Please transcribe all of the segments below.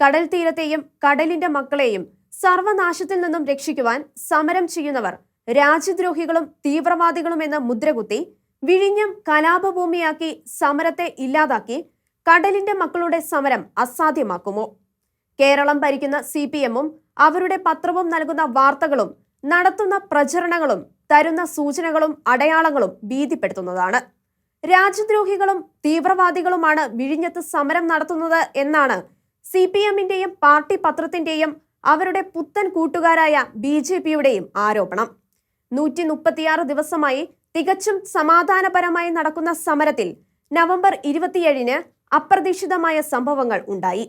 കടൽ തീരത്തെയും കടലിന്റെ മക്കളെയും സർവനാശത്തിൽ നിന്നും രക്ഷിക്കുവാൻ സമരം ചെയ്യുന്നവർ രാജ്യദ്രോഹികളും തീവ്രവാദികളുമെന്ന് മുദ്രകുത്തി വിഴിഞ്ഞം കലാപഭൂമിയാക്കി സമരത്തെ ഇല്ലാതാക്കി കടലിന്റെ മക്കളുടെ സമരം അസാധ്യമാക്കുമോ? കേരളം ഭരിക്കുന്ന CPM-ഉം അവരുടെ പത്രവും നൽകുന്ന വാർത്തകളും നടത്തുന്ന പ്രചരണങ്ങളും തരുന്ന സൂചനകളും അടയാളങ്ങളും ഭീതിപ്പെടുത്തുന്നതാണ്. രാജ്യദ്രോഹികളും തീവ്രവാദികളുമാണ് വിഴിഞ്ഞത്ത് സമരം നടത്തുന്നത് എന്നാണ് CPM-ന്റെയും പാർട്ടി പത്രത്തിന്റെയും അവരുടെ പുത്തൻ കൂട്ടുകാരായ BJP-യുടെയും ആരോപണം. 136 ദിവസമായി തികച്ചും സമാധാനപരമായി നടക്കുന്ന സമരത്തിൽ നവംബർ 27-ന് അപ്രതീക്ഷിതമായ സംഭവങ്ങൾ ഉണ്ടായി.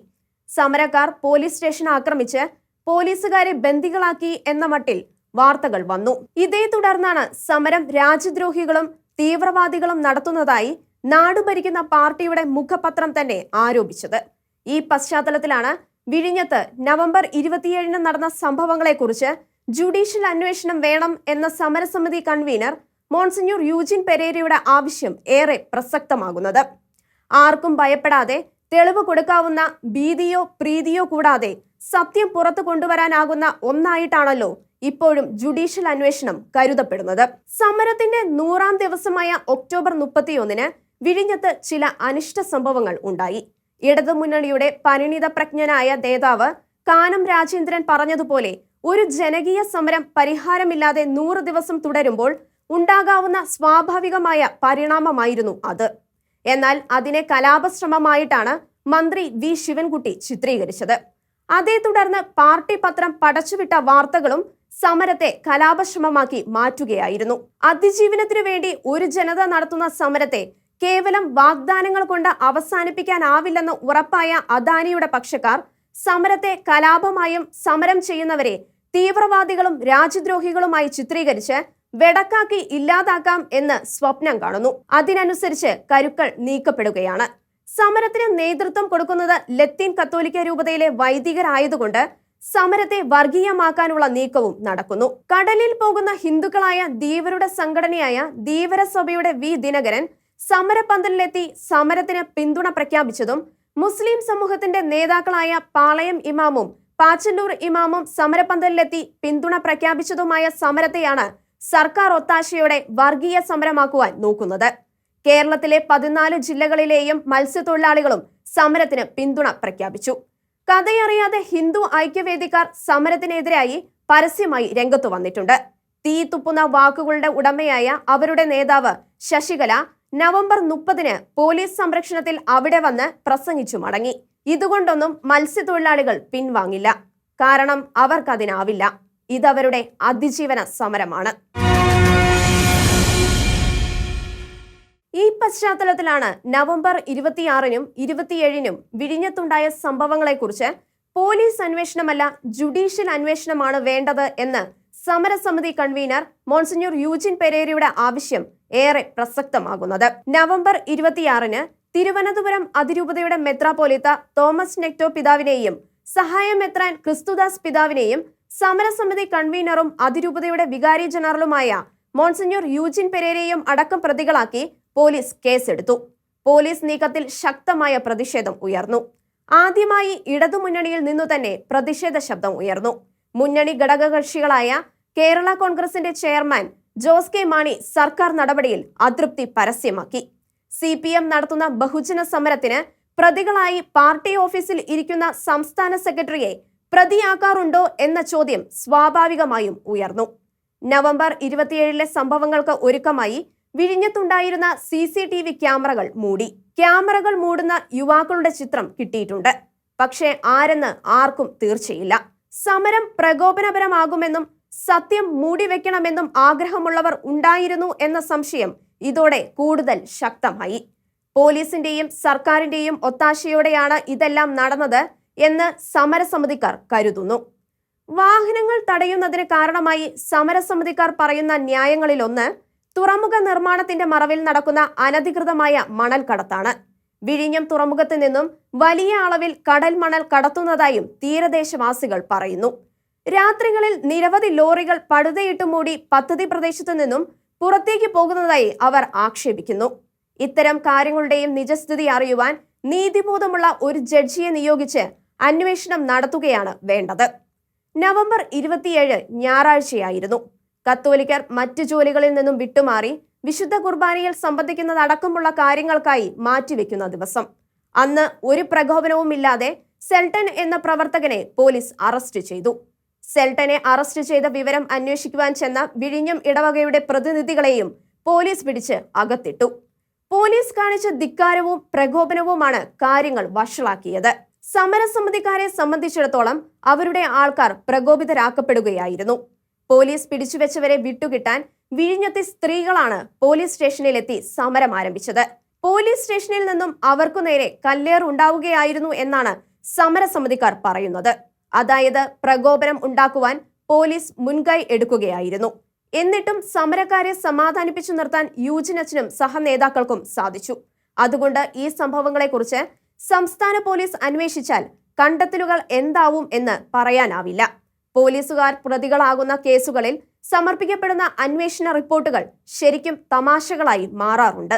സമരക്കാർ പോലീസ് സ്റ്റേഷൻ ആക്രമിച്ച് പോലീസുകാരെ ബന്ദികളാക്കി എന്ന മട്ടിൽ വാർത്തകൾ വന്നു. ഇതേ തുടർന്നാണ് സമരം രാജ്യദ്രോഹികളും തീവ്രവാദികളും നടത്തുന്നതായി നാടുഭരിക്കുന്ന പാർട്ടിയുടെ മുഖപത്രം തന്നെ ആരോപിച്ചത്. ഈ പശ്ചാത്തലത്തിലാണ് വിഴിഞ്ഞത്ത് നവംബർ 27-ന് നടന്ന സംഭവങ്ങളെക്കുറിച്ച് ജുഡീഷ്യൽ അന്വേഷണം വേണം എന്ന സമരസമിതി കൺവീനർ മോൺസിഞ്ഞൂർ യൂജിൻ പെരേരയുടെ ആവശ്യം ഏറെ പ്രസക്തമാകുന്നത്. ആർക്കും ഭയപ്പെടാതെ തെളിവ് കൊടുക്കാവുന്ന ഭീതിയോ പ്രീതിയോ കൂടാതെ സത്യം പുറത്തു കൊണ്ടുവരാനാകുന്ന ഒന്നായിട്ടാണല്ലോ ഇപ്പോഴും ജുഡീഷ്യൽ അന്വേഷണം കരുതപ്പെടുന്നത്. സമരത്തിന്റെ 100-ാം ദിവസമായ ഒക്ടോബർ 31-ന് വിഴിഞ്ഞത്ത് ചില അനിഷ്ട സംഭവങ്ങൾ ഉണ്ടായി. ഇടതുമുന്നണിയുടെ പരിണിത പ്രജ്ഞനായ നേതാവ് കാനം രാജേന്ദ്രൻ പറഞ്ഞതുപോലെ ഒരു ജനകീയ സമരം പരിഹാരമില്ലാതെ 100 ദിവസം തുടരുമ്പോൾ ഉണ്ടാകാവുന്ന സ്വാഭാവികമായ പരിണാമമായിരുന്നു അത്. എന്നാൽ അതിനെ കലാപശ്രമമായിട്ടാണ് മന്ത്രി V ശിവൻകുട്ടി ചിത്രീകരിച്ചത്. അതേ തുടർന്ന് പാർട്ടി പത്രം പടച്ചുവിട്ട വാർത്തകളും സമരത്തെ കലാപശ്രമമാക്കി മാറ്റുകയായിരുന്നു. അതിജീവനത്തിനു വേണ്ടി ഒരു ജനത നടത്തുന്ന സമരത്തെ കേവലം വാഗ്ദാനങ്ങൾ കൊണ്ട് അവസാനിപ്പിക്കാനാവില്ലെന്ന് ഉറപ്പായ അദാനിയുടെ പക്ഷക്കാർ സമരത്തെ കലാപമായും സമരം ചെയ്യുന്നവരെ തീവ്രവാദികളും രാജ്യദ്രോഹികളുമായി ചിത്രീകരിച്ച് വെടക്കാക്കി ഇല്ലാതാക്കാം എന്ന് സ്വപ്നം കാണുന്നു. അതിനനുസരിച്ച് കരുക്കൾ നീക്കപ്പെടുകയാണ്. സമരത്തിന് നേതൃത്വം കൊടുക്കുന്നത് ലത്തീൻ കത്തോലിക്ക രൂപതയിലെ വൈദികരായതുകൊണ്ട് സമരത്തെ വർഗീയമാക്കാനുള്ള നീക്കവും നടക്കുന്നു. കടലിൽ പോകുന്ന ഹിന്ദുക്കളായ ധീവരുടെ സംഘടനയായ ധീവര സഭയുടെ V ദിനകരൻ സമരപന്തലിലെത്തി സമരത്തിന് പിന്തുണ പ്രഖ്യാപിച്ചതും മുസ്ലിം സമൂഹത്തിന്റെ നേതാക്കളായ പാളയം ഇമാമും പാച്ചല്ലൂർ ഇമാമും സമരപന്തലിലെത്തി പിന്തുണ പ്രഖ്യാപിച്ചതുമായ സമരത്തെയാണ് സർക്കാർ ഒത്താശയോടെ വർഗീയ സമരമാക്കുവാൻ നോക്കുന്നത്. കേരളത്തിലെ 14 ജില്ലകളിലെയും മത്സ്യത്തൊഴിലാളികളും സമരത്തിന് പിന്തുണ പ്രഖ്യാപിച്ചു. കഥയറിയാതെ ഹിന്ദു ഐക്യവേദിക്കാർ സമരത്തിനെതിരായി പരസ്യമായി രംഗത്തു വന്നിട്ടുണ്ട്. തീ തുപ്പുന്ന വാക്കുകളുടെ ഉടമയായ അവരുടെ നേതാവ് ശശികല നവംബർ 30-ന് പോലീസ് സംരക്ഷണത്തിൽ അവിടെ വന്ന് പ്രസംഗിച്ചു മടങ്ങി. ഇതുകൊണ്ടൊന്നും മത്സ്യത്തൊഴിലാളികൾ പിൻവാങ്ങില്ല. കാരണം അവർക്കതിനാവില്ല. ഇതവരുടെ അതിജീവന സമരമാണ്. ഈ പശ്ചാത്തലത്തിലാണ് നവംബർ 26-നും 27-നും വിഴിഞ്ഞത്തുണ്ടായ സംഭവങ്ങളെക്കുറിച്ച് പോലീസ് അന്വേഷണമല്ല ജുഡീഷ്യൽ അന്വേഷണമാണ് വേണ്ടത് എന്ന് സമരസമിതി കൺവീനർ മോൺസിഞ്ഞൂർ യൂജിൻ പെരേരയുടെ ആവശ്യം ഏറെ പ്രസക്തമാകുന്നത്. നവംബർ 26-ന് തിരുവനന്തപുരം അതിരൂപതയുടെ മെത്രാപ്പോലീത്ത തോമസ് നെക്ടോ പിതാവിനെയും സഹായ മെത്രാൻ ക്രിസ്തുദാസ് പിതാവിനെയും സമരസമിതി കൺവീനറും അതിരൂപതയുടെ വികാരി ജനറലുമായ മോൺസിഞ്ഞൂർ യൂജിൻ പെരേരയും അടക്കം പ്രതികളാക്കി പോലീസ് കേസെടുത്തു. പോലീസ് നീക്കത്തിൽ ശക്തമായ പ്രതിഷേധം ഉയർന്നു. ആദ്യമായി ഇടതുമുന്നണിയിൽ നിന്നു തന്നെ പ്രതിഷേധ ശബ്ദം ഉയർന്നു. മുന്നണി ഘടകകക്ഷികളായ കേരള കോൺഗ്രസിന്റെ ചെയർമാൻ ജോസ് കെ മാണി സർക്കാർ നടപടിയിൽ അതൃപ്തി പരസ്യമാക്കി. CPM നടത്തുന്ന ബഹുജന സമരത്തിന് പ്രതികളായി പാർട്ടി ഓഫീസിൽ ഇരിക്കുന്ന സംസ്ഥാന സെക്രട്ടറിയെ പ്രതിയാക്കാറുണ്ടോ എന്ന ചോദ്യം സ്വാഭാവികമായും ഉയർന്നു. നവംബർ 27-ലെ സംഭവങ്ങൾക്ക് ഒരുക്കമായി വിഴിഞ്ഞത്തുണ്ടായിരുന്ന CCTV ക്യാമറകൾ മൂടി. ക്യാമറകൾ മൂടുന്ന യുവാക്കളുടെ ചിത്രം കിട്ടിയിട്ടുണ്ട്. പക്ഷേ ആരെന്ന് ആർക്കും തീർച്ചയില്ല. സമരം പ്രകോപനപരമാകുമെന്നും സത്യം മൂടിവെക്കണമെന്നും ആഗ്രഹമുള്ളവർ ഉണ്ടായിരുന്നു എന്ന സംശയം ഇതോടെ കൂടുതൽ ശക്തമായി. പോലീസിന്റെയും സർക്കാരിന്റെയും ഒത്താശയോടെയാണ് ഇതെല്ലാം നടന്നത് എന്ന് സമരസമിതിക്കാർ കരുതുന്നു. വാഹനങ്ങൾ തടയുന്നതിന് കാരണമായി സമരസമിതിക്കാർ പറയുന്ന ന്യായങ്ങളിലൊന്ന് തുറമുഖ നിർമ്മാണത്തിന്റെ മറവിൽ നടക്കുന്ന അനധികൃതമായ മണൽ കടത്താണ്. വിഴിഞ്ഞം തുറമുഖത്ത് നിന്നും വലിയ അളവിൽ കടൽ മണൽ കടത്തുന്നതായും തീരദേശവാസികൾ പറയുന്നു. രാത്രികളിൽ നിരവധി ലോറികൾ പടുതയിട്ട് മൂടി പദ്ധതി പ്രദേശത്തു നിന്നും പുറത്തേക്ക് പോകുന്നതായി അവർ ആക്ഷേപിക്കുന്നു. ഇത്തരം കാര്യങ്ങളുടെയും നിജസ്ഥിതി അറിയുവാൻ നീതിബോധമുള്ള ഒരു ജഡ്ജിയെ നിയോഗിച്ച് അന്വേഷണം നടത്തുകയാണ് വേണ്ടത്. നവംബർ 27 ഞായറാഴ്ചയായിരുന്നു. കത്തോലിക്കർ മറ്റു ജോലികളിൽ നിന്നും വിട്ടുമാറി വിശുദ്ധ കുർബാനയിൽ സംബന്ധിക്കുന്നതടക്കമുള്ള കാര്യങ്ങൾക്കായി മാറ്റിവെക്കുന്ന ദിവസം. അന്ന് ഒരു പ്രകോപനവുമില്ലാതെ സെൽട്ടൻ എന്ന പ്രവർത്തകനെ പോലീസ് അറസ്റ്റ് ചെയ്തു. സെൽട്ടനെ അറസ്റ്റ് ചെയ്ത വിവരം അന്വേഷിക്കുവാൻ ചെന്ന വിഴിഞ്ഞം ഇടവകയുടെ പ്രതിനിധികളെയും പോലീസ് പിടിച്ച് അകത്തിട്ടു. പോലീസ് കാണിച്ച ധിക്കാരവും പ്രകോപനവുമാണ് കാര്യങ്ങൾ വഷളാക്കിയത്. സമരസമിതിക്കാരെ സംബന്ധിച്ചിടത്തോളം അവരുടെ ആൾക്കാർ പ്രകോപിതരാക്കപ്പെടുകയായിരുന്നു. പോലീസ് പിടിച്ചുവെച്ചവരെ വിട്ടുകിട്ടാൻ വിഴിഞ്ഞത്തെ സ്ത്രീകളാണ് പോലീസ് സ്റ്റേഷനിലെത്തി സമരം ആരംഭിച്ചത്. പോലീസ് സ്റ്റേഷനിൽ നിന്നും അവർക്കു നേരെ കല്ലേറുണ്ടാവുകയായിരുന്നു എന്നാണ് സമരസമിതിക്കാർ പറയുന്നത്. അതായത് പ്രകോപനം ഉണ്ടാക്കുവാൻ പോലീസ് മുൻകൈ എടുക്കുകയായിരുന്നു. എന്നിട്ടും സമരക്കാരെ സമാധാനിപ്പിച്ചു നിർത്താൻ യൂജിനച്ചനും സഹനേതാക്കൾക്കും സാധിച്ചു. അതുകൊണ്ട് ഈ സംഭവങ്ങളെക്കുറിച്ച് സംസ്ഥാന പോലീസ് അന്വേഷിച്ചാൽ കണ്ടെത്തലുകൾ എന്താവും എന്ന് പറയാനാവില്ല. പോലീസുകാർ പ്രതികളാകുന്ന കേസുകളിൽ സമർപ്പിക്കപ്പെടുന്ന അന്വേഷണ റിപ്പോർട്ടുകൾ ശരിക്കും തമാശകളായി മാറാറുണ്ട്.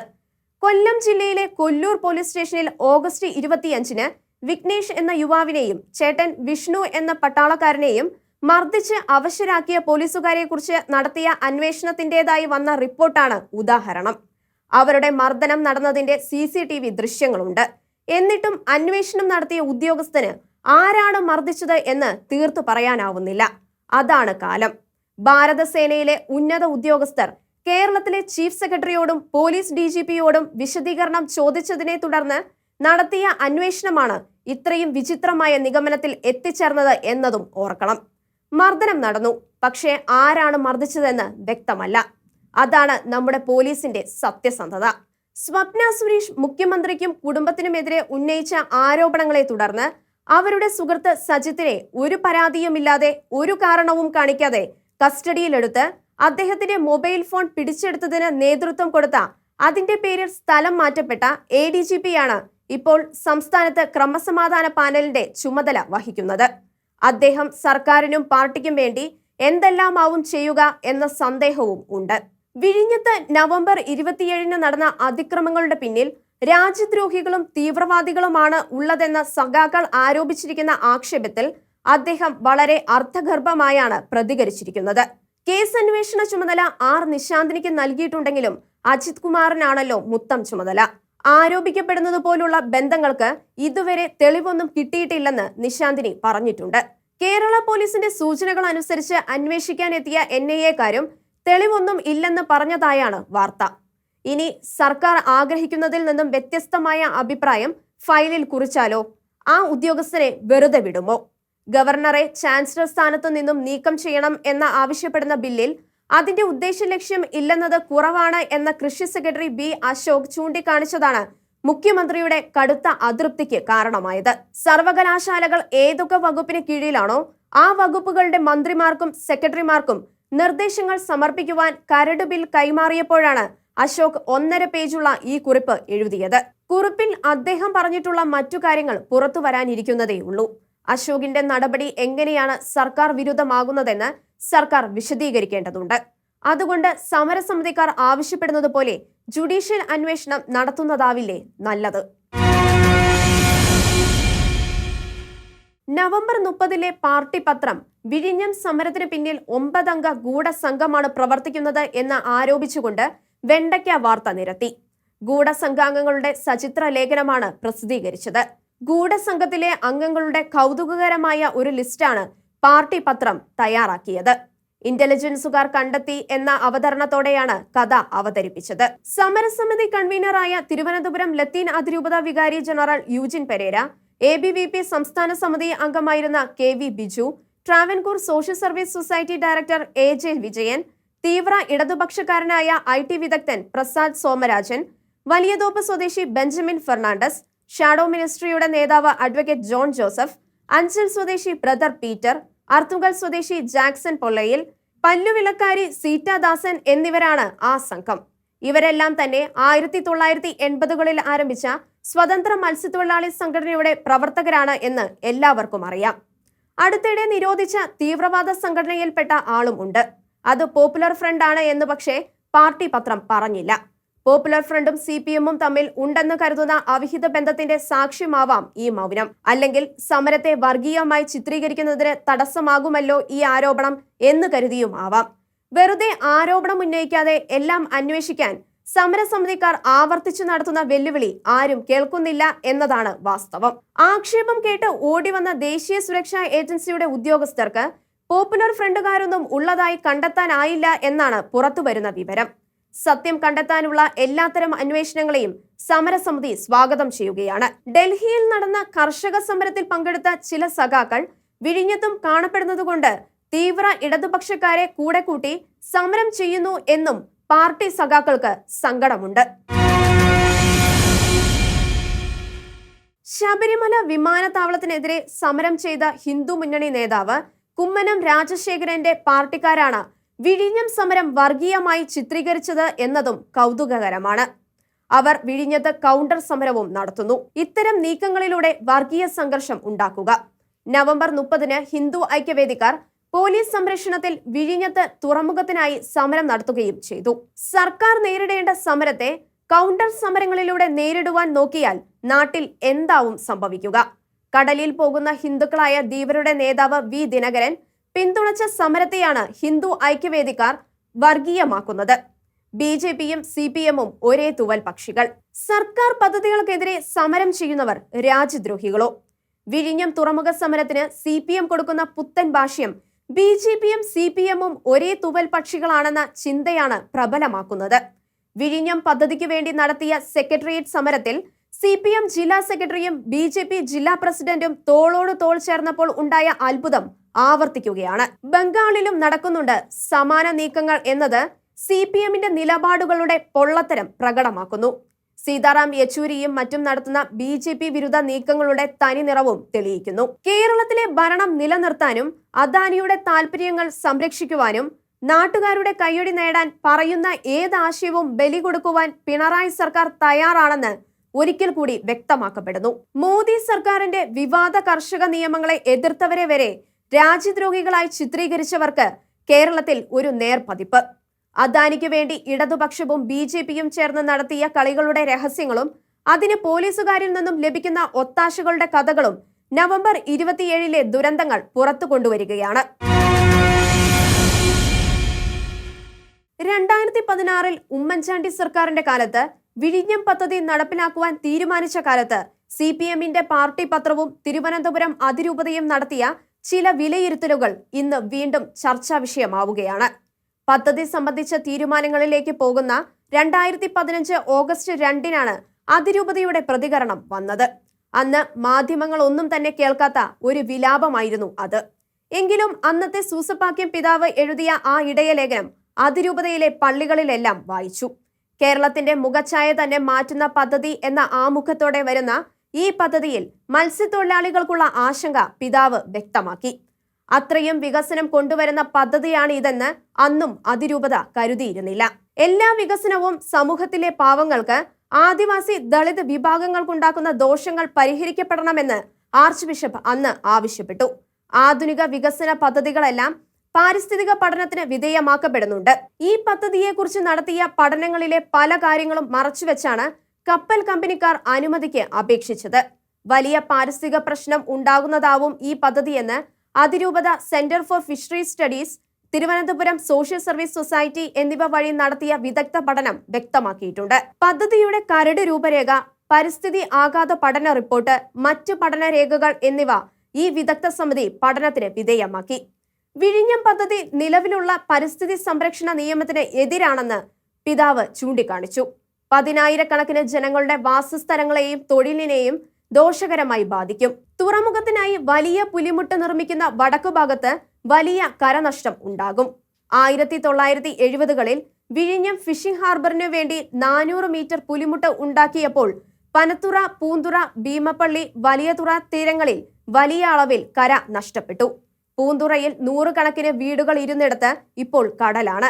കൊല്ലം ജില്ലയിലെ കൊല്ലൂർ പോലീസ് സ്റ്റേഷനിൽ ഓഗസ്റ്റ് 25-ന് വിഘ്നേഷ് എന്ന യുവാവിനെയും ചേട്ടൻ വിഷ്ണു എന്ന പട്ടാളക്കാരനെയും മർദ്ദിച്ച് അവശരാക്കിയ പോലീസുകാരെ കുറിച്ച് നടത്തിയ അന്വേഷണത്തിൻ്റെതായി വന്ന റിപ്പോർട്ടാണ് ഉദാഹരണം. അവരുടെ മർദ്ദനം നടന്നതിന്റെ CCTV ദൃശ്യങ്ങളുണ്ട്. എന്നിട്ടും അന്വേഷണം നടത്തിയ ഉദ്യോഗസ്ഥന് ആരാണ് മർദ്ദിച്ചത് എന്ന് തീർത്തു പറയാനാവുന്നില്ല. അതാണ് കാലം. ഭാരതസേനയിലെ ഉന്നത ഉദ്യോഗസ്ഥർ കേരളത്തിലെ ചീഫ് സെക്രട്ടറിയോടും പോലീസ് DGPയോടും വിശദീകരണം ചോദിച്ചതിനെ തുടർന്ന് നടത്തിയ അന്വേഷണമാണ് ഇത്രയും വിചിത്രമായ നിഗമനത്തിൽ എത്തിച്ചേർന്നത് എന്നതും ഓർക്കണം. മർദ്ദനം നടന്നു, പക്ഷേ ആരാണ് മർദ്ദിച്ചതെന്ന് വ്യക്തമല്ല. അതാണ് നമ്മുടെ പോലീസിന്റെ സത്യസന്ധത. സ്വപ്ന സുരേഷ് മുഖ്യമന്ത്രിക്കും കുടുംബത്തിനുമെതിരെ ഉന്നയിച്ച ആരോപണങ്ങളെ തുടർന്ന് അവരുടെ സുഹൃത്ത് സജിത്തിനെ ഒരു പരാതിയുമില്ലാതെ ഒരു കാരണവും കാണിക്കാതെ കസ്റ്റഡിയിലെടുത്ത് അദ്ദേഹത്തിന്റെ മൊബൈൽ ഫോൺ പിടിച്ചെടുത്തതിന് നേതൃത്വം കൊടുത്ത, അതിന്റെ പേരിൽ സ്ഥലം മാറ്റപ്പെട്ട ADGPയാണ് ഇപ്പോൾ സംസ്ഥാനത്ത് ക്രമസമാധാന പാനലിന്റെ ചുമതല വഹിക്കുന്നത്. അദ്ദേഹം സർക്കാരിനും പാർട്ടിക്കും വേണ്ടി എന്തെല്ലാമാവും ചെയ്യുക എന്ന സന്ദേഹവും ഉണ്ട്. വിഴിഞ്ഞത്ത് നവംബർ 27-ന് നടന്ന അതിക്രമങ്ങളുടെ പിന്നിൽ രാജ്യദ്രോഹികളും തീവ്രവാദികളുമാണ് ഉള്ളതെന്ന സഖാക്കൾ ആരോപിച്ചിരിക്കുന്ന ആക്ഷേപത്തിൽ അദ്ദേഹം വളരെ അർത്ഥഗർഭമായാണ് പ്രതികരിച്ചിരിക്കുന്നത്. കേസ് അന്വേഷണ ചുമതല R നിശാന്തിനിക്ക് നൽകിയിട്ടുണ്ടെങ്കിലും അജിത് കുമാറിനാണല്ലോ മൊത്തം ചുമതല. ആരോപിക്കപ്പെടുന്നത് പോലുള്ള ബന്ധങ്ങൾക്ക് ഇതുവരെ തെളിവൊന്നും കിട്ടിയിട്ടില്ലെന്ന് നിശാന്തിനി പറഞ്ഞിട്ടുണ്ട്. കേരള പോലീസിന്റെ സൂചനകൾ അനുസരിച്ച് അന്വേഷിക്കാനെത്തിയ NIA-കാരും തെളിവൊന്നും ഇല്ലെന്ന് പറഞ്ഞതായാണ് വാർത്ത. ഇനി സർക്കാർ ആഗ്രഹിക്കുന്നതിൽ നിന്നും വ്യത്യസ്തമായ അഭിപ്രായം ഫയലിൽ കുറിച്ചാലോ? ആ ഉദ്യോഗസ്ഥരെ വെറുതെ വിടുമോ? ഗവർണറെ ചാൻസലർ സ്ഥാനത്തു നിന്നും നീക്കം ചെയ്യണം എന്ന് ആവശ്യപ്പെടുന്ന ബില്ലിൽ അതിന്റെ ഉദ്ദേശ ലക്ഷ്യം ഇല്ലെന്നത് കുറവാണ് എന്ന കൃഷി സെക്രട്ടറി B അശോക് ചൂണ്ടിക്കാണിച്ചതാണ് മുഖ്യമന്ത്രിയുടെ കടുത്ത അതൃപ്തിക്ക് കാരണമായത്. സർവകലാശാലകൾ ഏതൊക്കെ വകുപ്പിന് കീഴിലാണോ ആ വകുപ്പുകളുടെ മന്ത്രിമാർക്കും സെക്രട്ടറിമാർക്കും നിർദ്ദേശങ്ങൾ സമർപ്പിക്കുവാൻ കരട് ബിൽ കൈമാറിയപ്പോഴാണ് അശോക് 1.5 പേജുള്ള ഈ കുറിപ്പ് എഴുതിയത്. കുറിപ്പിൽ അദ്ദേഹം പറഞ്ഞിട്ടുള്ള മറ്റു കാര്യങ്ങൾ പുറത്തു വരാനിരിക്കുന്നതേയുള്ളൂ. അശോകിന്റെ നടപടി എങ്ങനെയാണ് സർക്കാർ വിരുദ്ധമാകുന്നതെന്ന് സർക്കാർ വിശദീകരിക്കേണ്ടതുണ്ട്. അതുകൊണ്ട് സമരസമിതിക്കാർ ആവശ്യപ്പെടുന്നത് പോലെ ജുഡീഷ്യൽ അന്വേഷണം നടത്തുന്നതാവില്ലേ നല്ലത്. നവംബർ 30-ലെ പാർട്ടി പത്രം വിഴിഞ്ഞം സമരത്തിന് പിന്നിൽ 9 അംഗ ഗൂഢസംഘമാണ് പ്രവർത്തിക്കുന്നത് എന്ന് ആരോപിച്ചുകൊണ്ട് വെണ്ടയ്ക്ക വാർത്ത നിരത്തി. ഗൂഢസംഘാംഗങ്ങളുടെ സചിത്ര ലേഖനമാണ് പ്രസിദ്ധീകരിച്ചത്. ഗൂഢസംഘത്തിലെ അംഗങ്ങളുടെ കൗതുകകരമായ ഒരു ലിസ്റ്റാണ് പാർട്ടി പത്രം തയ്യാറാക്കിയത്. ഇന്റലിജൻസുകാർ കണ്ടെത്തി എന്ന അവതരണത്തോടെയാണ് കഥ അവതരിപ്പിച്ചത്. സമരസമിതി കൺവീനറായ തിരുവനന്തപുരം ലത്തീൻ അതിരൂപത വികാരി ജനറൽ യൂജിൻ പെരേര, ABVP സംസ്ഥാന സമിതി അംഗമായിരുന്ന KV Biju, Travancore social service society director AJ Vijayan, തീവ്ര ഇടതുപക്ഷക്കാരനായ IT വിദഗ്ധൻ പ്രസാദ് സോമരാജൻ, വലിയതോപ്പ് സ്വദേശി ബെഞ്ചമിൻ ഫെർണാണ്ടസ്, ഷാഡോ മിനിസ്ട്രിയുടെ നേതാവ് അഡ്വക്കേറ്റ് ജോൺ ജോസഫ്, അഞ്ചൽ സ്വദേശി ബ്രദർ പീറ്റർ, അർത്തുങ്കൽ സ്വദേശി ജാക്സൺ പൊള്ളയിൽ, പല്ലുവിലക്കാരി സീറ്റ ദാസൻ എന്നിവരാണ് ആ സംഘം. ഇവരെല്ലാം തന്നെ 1980-കളിൽ ആരംഭിച്ച സ്വതന്ത്ര മത്സ്യത്തൊഴിലാളി സംഘടനയുടെ പ്രവർത്തകരാണ് എന്ന് എല്ലാവർക്കും അറിയാം. അടുത്തിടെ നിരോധിച്ച തീവ്രവാദ സംഘടനയിൽപ്പെട്ട ആളും ഉണ്ട്. അത് പോപ്പുലർ ഫ്രണ്ട് ആണ് എന്ന് പക്ഷേ പാർട്ടി പത്രം പറഞ്ഞില്ല. പോപ്പുലർ ഫ്രണ്ടും CPM-ഉം തമ്മിൽ ഉണ്ടെന്ന് കരുതുന്ന അവിഹിത ബന്ധത്തിന്റെ സാക്ഷ്യമാവാം ഈ മൗനം. അല്ലെങ്കിൽ സമരത്തെ വർഗീയമായി ചിത്രീകരിക്കുന്നതിന് തടസ്സമാകുമല്ലോ ഈ ആരോപണം എന്ന് കരുതിയും ആവാം. വെറുതെ ആരോപണം ഉന്നയിക്കാതെ എല്ലാം അന്വേഷിക്കാൻ സമരസമിതിക്കാർ ആവർത്തിച്ചു നടത്തുന്ന വെല്ലുവിളി ആരും കേൾക്കുന്നില്ല എന്നതാണ് വാസ്തവം. ആക്ഷേപം കേട്ട് ഓടിവന്ന ദേശീയ സുരക്ഷാ ഏജൻസിയുടെ ഉദ്യോഗസ്ഥർക്ക് പോപ്പുലർ ഫ്രണ്ടുകാരൊന്നും ഉള്ളതായി കണ്ടെത്താനായില്ല എന്നാണ് പുറത്തുവരുന്ന വിവരം. സത്യം കണ്ടെത്താനുള്ള എല്ലാത്തരം അന്വേഷണങ്ങളെയും സമരസമിതി സ്വാഗതം ചെയ്യുകയാണ്. ഡൽഹിയിൽ നടന്ന കർഷക സമരത്തിൽ പങ്കെടുത്ത ചില സഖാക്കൾ വിഴിഞ്ഞത്തും കാണപ്പെടുന്നതുകൊണ്ട് തീവ്ര ഇടതുപക്ഷക്കാരെ കൂടെ കൂട്ടി സമരം ചെയ്യുന്നു എന്നും പാർട്ടി സഖാക്കൾക്ക് സങ്കടമുണ്ട്. ശബരിമല വിമാനത്താവളത്തിനെതിരെ സമരം ചെയ്ത ഹിന്ദു മുന്നണി നേതാവ് കുമ്മനം രാജശേഖരന്റെ പാർട്ടിക്കാരാണ് വിഴിഞ്ഞം സമരം വർഗീയമായി ചിത്രീകരിച്ചത് എന്നതും കൗതുകകരമാണ്. അവർ വിഴിഞ്ഞത്ത് കൗണ്ടർ സമരവും നടത്തുന്നു. ഇത്തരം നീക്കങ്ങളിലൂടെ വർഗീയ സംഘർഷം ഉണ്ടാക്കുക. നവംബർ 30-ന് ഹിന്ദു ഐക്യവേദിക്കാർ പോലീസ് സംരക്ഷണത്തിൽ വിഴിഞ്ഞത്ത് തുറമുഖത്തിനായി സമരം നടത്തുകയും ചെയ്തു. സർക്കാർ നേരിടേണ്ട സമരത്തെ കൗണ്ടർ സമരങ്ങളിലൂടെ നേരിടുവാൻ നോക്കിയാൽ നാട്ടിൽ എന്താവും സംഭവിക്കുക? കടലിൽ പോകുന്ന ഹിന്ദുക്കളായ ധീവരുടെ നേതാവ് വി ദിനകരൻ പിന്തുണച്ച സമരത്തെയാണ് ഹിന്ദു ഐക്യവേദിക്കാർ വർഗീയമാക്കുന്നത്. BJP-യും CPM-ഉം ഒരേ തൂവൽ പക്ഷികൾ. സർക്കാർ പദ്ധതികൾക്കെതിരെ സമരം ചെയ്യുന്നവർ രാജ്യദ്രോഹികളോ? വിഴിഞ്ഞം തുറമുഖ സമരത്തിന് CPM കൊടുക്കുന്ന പുത്തൻ ഭാഷ്യം BJP-യും CPM-ഉം ഒരേ തൂവൽ പക്ഷികളാണെന്ന ചിന്തയാണ് പ്രബലമാക്കുന്നത്. വിഴിഞ്ഞം പദ്ധതിക്ക് വേണ്ടി നടത്തിയ സെക്രട്ടേറിയറ്റ് സമരത്തിൽ CPM ജില്ലാ സെക്രട്ടറിയും BJP ജില്ലാ പ്രസിഡന്റും തോളോട് തോൾ ചേർന്നപ്പോൾ ഉണ്ടായ അത്ഭുതം ആവർത്തിക്കുകയാണ്. ബംഗാളിലും നടക്കുന്നുണ്ട് സമാന നീക്കങ്ങൾ എന്നത് CPM-ന്റെ നിലപാടുകളുടെ പൊള്ളത്തരം പ്രകടമാക്കുന്നു. സീതാറാം യെച്ചൂരിയും മറ്റും നടത്തുന്ന BJP വിരുദ്ധ നീക്കങ്ങളുടെ തനി നിറവും തെളിയിക്കുന്നു. കേരളത്തിലെ ഭരണം നിലനിർത്താനും അദാനിയുടെ താൽപര്യങ്ങൾ സംരക്ഷിക്കുവാനും നാട്ടുകാരുടെ കയ്യടി നേടാൻ പറയുന്ന ഏതാശയവും ബലി കൊടുക്കുവാൻ പിണറായി സർക്കാർ തയ്യാറാണെന്ന് ഒരിക്കൽ കൂടി വ്യക്തമാക്കപ്പെടുന്നു. മോദി സർക്കാരിന്റെ വിവാദ കർഷക നിയമങ്ങളെ എതിർത്തവരെ വരെ രാജ്യദ്രോഹികളായി ചിത്രീകരിച്ചവർക്ക് കേരളത്തിൽ ഒരു നേർപതിപ്പ്. അദാനിക്ക് വേണ്ടി ഇടതുപക്ഷവും BJP-യും ചേർന്ന് നടത്തിയ കളികളുടെ രഹസ്യങ്ങളും അതിന് പോലീസുകാരിൽ നിന്നും ലഭിക്കുന്ന ഒത്താശകളുടെ കഥകളും നവംബർ 27-ലെ ദുരന്തങ്ങൾ പുറത്തു കൊണ്ടുവരികയാണ്. 2016-ൽ ഉമ്മൻചാണ്ടി സർക്കാരിന്റെ കാലത്ത് വിഴിഞ്ഞം പദ്ധതി നടപ്പിലാക്കുവാൻ തീരുമാനിച്ച കാലത്ത് CPM-ന്റെ പാർട്ടി പത്രവും തിരുവനന്തപുരം അതിരൂപതയും നടത്തിയ ചില വിലയിരുത്തലുകൾ ഇന്ന് വീണ്ടും ചർച്ചാ വിഷയമാവുകയാണ്. പദ്ധതി സംബന്ധിച്ച തീരുമാനങ്ങളിലേക്ക് പോകുന്ന 2015 ഓഗസ്റ്റ് 2-നാണ് അതിരൂപതയുടെ പ്രതികരണം വന്നത്. അന്ന് മാധ്യമങ്ങൾ ഒന്നും തന്നെ കേൾക്കാത്ത ഒരു വിലാപമായിരുന്നു അത്. എങ്കിലും അന്നത്തെ സൂസപാക്യം പിതാവ് എഴുതിയ ആ ഇടയലേഖനം അതിരൂപതയിലെ പള്ളികളിലെല്ലാം വായിച്ചു. കേരളത്തിന്റെ മുഖച്ഛായ തന്നെ മാറ്റുന്ന പദ്ധതി എന്ന ആമുഖത്തോടെ വരുന്ന ഈ പദ്ധതിയിൽ മത്സ്യത്തൊഴിലാളികൾക്കുള്ള ആശങ്ക പിതാവ് വ്യക്തമാക്കി. അത്രയും വികസനം കൊണ്ടുവരുന്ന പദ്ധതിയാണ് ഇതെന്ന് അന്നും അതിരൂപത കരുതിയിരുന്നില്ല. എല്ലാ വികസനവും സമൂഹത്തിലെ പാവങ്ങൾക്ക്, ആദിവാസി ദളിത് വിഭാഗങ്ങൾക്കുണ്ടാക്കുന്ന ദോഷങ്ങൾ പരിഹരിക്കപ്പെടണമെന്ന് ആർച്ച് ബിഷപ്പ് അന്ന് ആവശ്യപ്പെട്ടു. ആധുനിക വികസന പദ്ധതികളെല്ലാം പാരിസ്ഥിതിക പഠനത്തിന് വിധേയമാക്കപ്പെടുന്നുണ്ട്. ഈ പദ്ധതിയെക്കുറിച്ച് നടത്തിയ പഠനങ്ങളിലെ പല കാര്യങ്ങളും മറച്ചുവെച്ചാണ് കപ്പൽ കമ്പനിക്കാർ അനുമതിക്ക് അപേക്ഷിച്ചത്. വലിയ പാരിസ്ഥിതിക പ്രശ്നം ഉണ്ടാകുന്നതാവും ഈ പദ്ധതിയെന്ന് അതിരൂപത centre for fisheries studies, Thiruvananthapuram social service society എന്നിവ വഴി നടത്തിയ വിദഗ്ധ പഠനം വ്യക്തമാക്കിയിട്ടുണ്ട്. പദ്ധതിയുടെ കരട് രൂപരേഖ, പരിസ്ഥിതി ആഘാത പഠന റിപ്പോർട്ട്, മറ്റ് പഠനരേഖകൾ എന്നിവ ഈ വിദഗ്ധ സമിതി പഠനത്തിന് വിധേയമാക്കി. വിഴിഞ്ഞം പദ്ധതി നിലവിലുള്ള പരിസ്ഥിതി സംരക്ഷണ നിയമത്തിന് എതിരാണെന്ന് പിതാവ് ചൂണ്ടിക്കാണിച്ചു. 10,000-കണക്കിന് ജനങ്ങളുടെ വാസസ്ഥലങ്ങളെയും തൊഴിലിനെയും ദോഷകരമായി ബാധിക്കും. തുറമുഖത്തിനായി വലിയ പുലിമുട്ട് നിർമ്മിക്കുന്ന വടക്കുഭാഗത്ത് വലിയ കരനഷ്ടം ഉണ്ടാകും. 1970-കളിൽ വിഴിഞ്ഞം ഫിഷിംഗ് ഹാർബറിനു വേണ്ടി 400 മീറ്റർ പുലിമുട്ട് ഉണ്ടാക്കിയപ്പോൾ പനത്തുറ, പൂന്തുറ, ഭീമപ്പള്ളി, വലിയതുറ തീരങ്ങളിൽ വലിയ അളവിൽ കര നഷ്ടപ്പെട്ടു. പൂന്തുറയിൽ 100 കണക്കിന് വീടുകൾ ഇരുന്നിടത്ത് ഇപ്പോൾ കടലാണ്.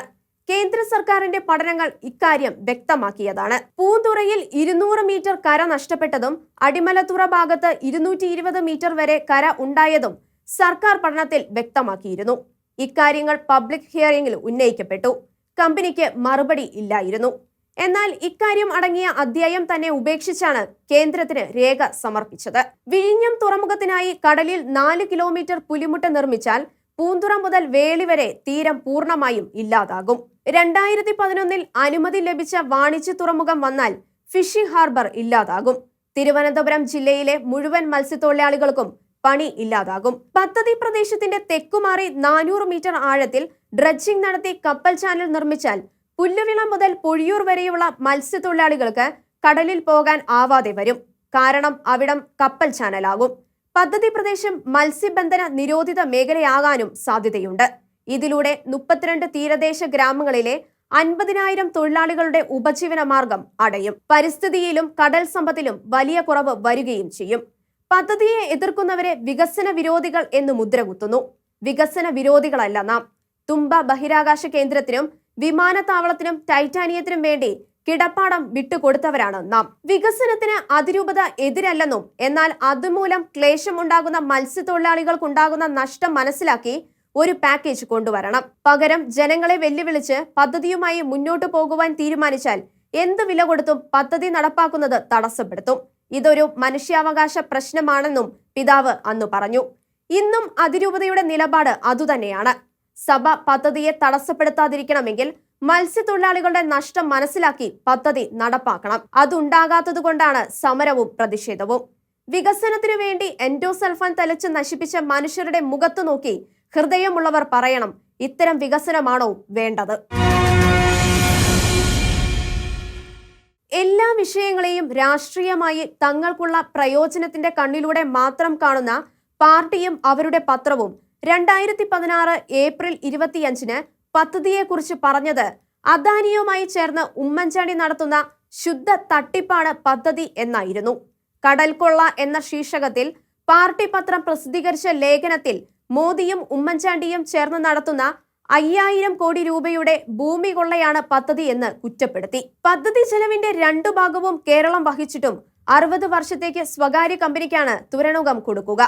കേന്ദ്ര സർക്കാരിന്റെ പഠനങ്ങൾ ഇക്കാര്യം വ്യക്തമാക്കിയതാണ്. പൂന്തുറയിൽ 200 മീറ്റർ കര നഷ്ടപ്പെട്ടതും അടിമലത്തുറ ഭാഗത്ത് 220 മീറ്റർ വരെ കര ഉണ്ടായതും സർക്കാർ പഠനത്തിൽ വ്യക്തമാക്കിയിരുന്നു. ഇക്കാര്യങ്ങൾ പബ്ലിക് ഹിയറിംഗിൽ ഉന്നയിക്കപ്പെട്ടു. കമ്പനിക്ക് മറുപടി ഇല്ലായിരുന്നു. എന്നാൽ ഇക്കാര്യം അടങ്ങിയ അധ്യായം തന്നെ ഉപേക്ഷിച്ചാണ് കേന്ദ്രത്തിന് രേഖ സമർപ്പിച്ചത്. വിഴിഞ്ഞം തുറമുഖത്തിനായി കടലിൽ 4 കിലോമീറ്റർ പുലിമുട്ട് നിർമ്മിച്ചാൽ പൂന്തുറ മുതൽ വേളി വരെ തീരം പൂർണ്ണമായും ഇല്ലാതാകും. 2011 അനുമതി ലഭിച്ച വാണിജ്യ തുറമുഖം വന്നാൽ ഫിഷിംഗ് ഹാർബർ ഇല്ലാതാകും. തിരുവനന്തപുരം ജില്ലയിലെ മുഴുവൻ മത്സ്യത്തൊഴിലാളികൾക്കും പണി ഇല്ലാതാകും. പദ്ധതി പ്രദേശത്തിന്റെ തെക്കുമാറി 400 മീറ്റർ ആഴത്തിൽ ഡ്രഡ്ജിംഗ് നടത്തി കപ്പൽ ചാനൽ നിർമ്മിച്ചാൽ പുല്ലുവിള മുതൽ പൊഴിയൂർ വരെയുള്ള മത്സ്യത്തൊഴിലാളികൾക്ക് കടലിൽ പോകാൻ ആവാതെ വരും. കാരണം അവിടം കപ്പൽ ചാനലാകും. പദ്ധതി പ്രദേശം മത്സ്യബന്ധന നിരോധിത മേഖലയാകാനും സാധ്യതയുണ്ട്. ഇതിലൂടെ 32 തീരദേശ ഗ്രാമങ്ങളിലെ 50,000 തൊഴിലാളികളുടെ ഉപജീവന മാർഗം അടയും. പരിസ്ഥിതിയിലും കടൽ സമ്പത്തിലും വലിയ കുറവ് വരികയും ചെയ്യും. പദ്ധതിയെ എതിർക്കുന്നവരെ വികസന വിരോധികൾ എന്ന് മുദ്രകുത്തുന്നു. വികസന വിരോധികളല്ല നാം. തുമ്പ ബഹിരാകാശ കേന്ദ്രത്തിനും വിമാനത്താവളത്തിനും ടൈറ്റാനിയത്തിനും വേണ്ടി കിടപ്പാടം വിട്ടുകൊടുത്തവരാണ് നാം. വികസനത്തിന് അതിരൂപത എതിരല്ലെന്നും എന്നാൽ അതുമൂലം ക്ലേശമുണ്ടാകുന്ന മത്സ്യത്തൊഴിലാളികൾക്കുണ്ടാകുന്ന നഷ്ടം മനസ്സിലാക്കി ഒരു പാക്കേജ് കൊണ്ടുവരണം. പകരം ജനങ്ങളെ വെല്ലുവിളിച്ച് പദ്ധതിയുമായി മുന്നോട്ടു പോകുവാൻ തീരുമാനിച്ചാൽ എന്ത് വില കൊടുത്തും പദ്ധതി നടപ്പാക്കുന്നത് തടസ്സപ്പെടുത്തും. ഇതൊരു മനുഷ്യാവകാശ പ്രശ്നമാണെന്നും പിതാവ് അന്ന് പറഞ്ഞു. ഇന്നും അതിരൂപതയുടെ നിലപാട് അതുതന്നെയാണ്. സഭ പദ്ധതിയെ തടസ്സപ്പെടുത്താതിരിക്കണമെങ്കിൽ മത്സ്യത്തൊഴിലാളികളുടെ നഷ്ടം മനസ്സിലാക്കി പദ്ധതി നടപ്പാക്കണം. അതുണ്ടാകാത്തതുകൊണ്ടാണ് സമരവും പ്രതിഷേധവും. വികസനത്തിനു വേണ്ടി എൻഡോസൾഫാൻ തളിച്ച് നശിപ്പിച്ച മനുഷ്യരുടെ മുഖത്തു നോക്കി ഹൃദയമുള്ളവർ പറയണം, ഇത്തരം വികസനമാണോ വേണ്ടത്? എല്ലാ വിഷയങ്ങളെയും രാഷ്ട്രീയമായി തങ്ങൾക്കുള്ള പ്രയോജനത്തിന്റെ കണ്ണിലൂടെ മാത്രം കാണുന്ന പാർട്ടിയും അവരുടെ പത്രവും 2016 ഏപ്രിൽ 25 പദ്ധതിയെക്കുറിച്ച് പറഞ്ഞത് അദാനിയുമായി ചേർന്ന് ഉമ്മൻചാണ്ടി നടത്തുന്ന ശുദ്ധ തട്ടിപ്പാണ് പദ്ധതി എന്നായിരുന്നു. കടൽക്കൊള്ള എന്ന ശീർഷകത്തിൽ പാർട്ടി പത്രം പ്രസിദ്ധീകരിച്ച ലേഖനത്തിൽ മോദിയും ഉമ്മൻചാണ്ടിയും ചേർന്ന് നടത്തുന്ന 5000 കോടി രൂപയുടെ ഭൂമി കൊള്ളയാണ് പദ്ധതി എന്ന് കുറ്റപ്പെടുത്തി. പദ്ധതി ചെലവിന്റെ 2 ഭാഗവും കേരളം വഹിച്ചിട്ടും 60 വർഷത്തേക്ക് സ്വകാര്യ കമ്പനിക്കാണ് തുരമുഖം കൊടുക്കുക.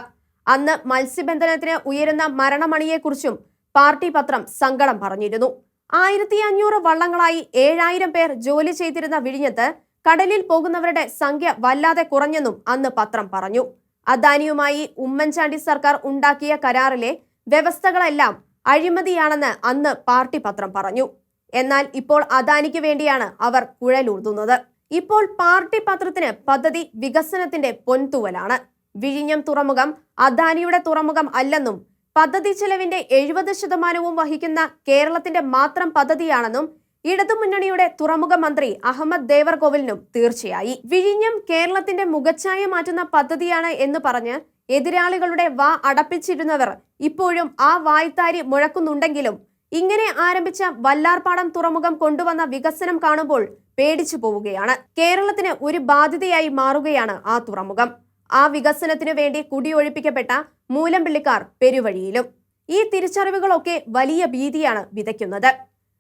അന്ന് മത്സ്യബന്ധനത്തിന് ഉയരുന്ന മരണമണിയെക്കുറിച്ചും പാർട്ടി പത്രം സങ്കടം പറഞ്ഞിരുന്നു. 1500 വള്ളങ്ങളായി 7000 പേർ ജോലി ചെയ്തിരുന്ന വിഴിഞ്ഞത്ത് കടലിൽ പോകുന്നവരുടെ സംഖ്യ വല്ലാതെ കുറഞ്ഞെന്നും അന്ന് പത്രം പറഞ്ഞു. അദാനിയുമായി ഉമ്മൻചാണ്ടി സർക്കാർ ഉണ്ടാക്കിയ കരാറിലെ വ്യവസ്ഥകളെല്ലാം അഴിമതിയാണെന്ന് അന്ന് പാർട്ടി പത്രം പറഞ്ഞു. എന്നാൽ ഇപ്പോൾ അദാനിക്ക് വേണ്ടിയാണ് അവർ കുഴലൂതുന്നത്. ഇപ്പോൾ പാർട്ടി പത്രത്തിന് പദ്ധതി വികസനത്തിന്റെ പൊൻതൂവലാണ്. വിഴിഞ്ഞം തുറമുഖം അദാനിയുടെ തുറമുഖം അല്ലെന്നും പദ്ധതി ചെലവിന്റെ 70% വഹിക്കുന്ന കേരളത്തിന്റെ മാത്രം പദ്ധതിയാണെന്നും ഇടതുമുന്നണിയുടെ തുറമുഖ മന്ത്രി അഹമ്മദ് ദേവർകോവിലിനും തീർച്ചയായി. വിഴിഞ്ഞം കേരളത്തിന്റെ മുഖച്ഛായ മാറ്റുന്ന പദ്ധതിയാണ് എന്ന് പറഞ്ഞ് എതിരാളികളുടെ വാ അടപ്പിച്ചിരുന്നവർ ഇപ്പോഴും ആ വായ്ത്താരി മുഴക്കുന്നുണ്ടെങ്കിലും ഇങ്ങനെ ആരംഭിച്ച വല്ലാർപാടം തുറമുഖം കൊണ്ടുവന്ന വികസനം കാണുമ്പോൾ പേടിച്ചു പോവുകയാണ്. കേരളത്തിന് ഒരു ബാധ്യതയായി മാറുകയാണ് ആ തുറമുഖം. ആ വികസനത്തിനു വേണ്ടി കുടിയൊഴിപ്പിക്കപ്പെട്ട മൂലംപിള്ളിക്കാർ പെരുവഴിയിലും. ഈ തിരിച്ചറിവുകളൊക്കെ വലിയ ഭീതിയാണ് വിതയ്ക്കുന്നത്.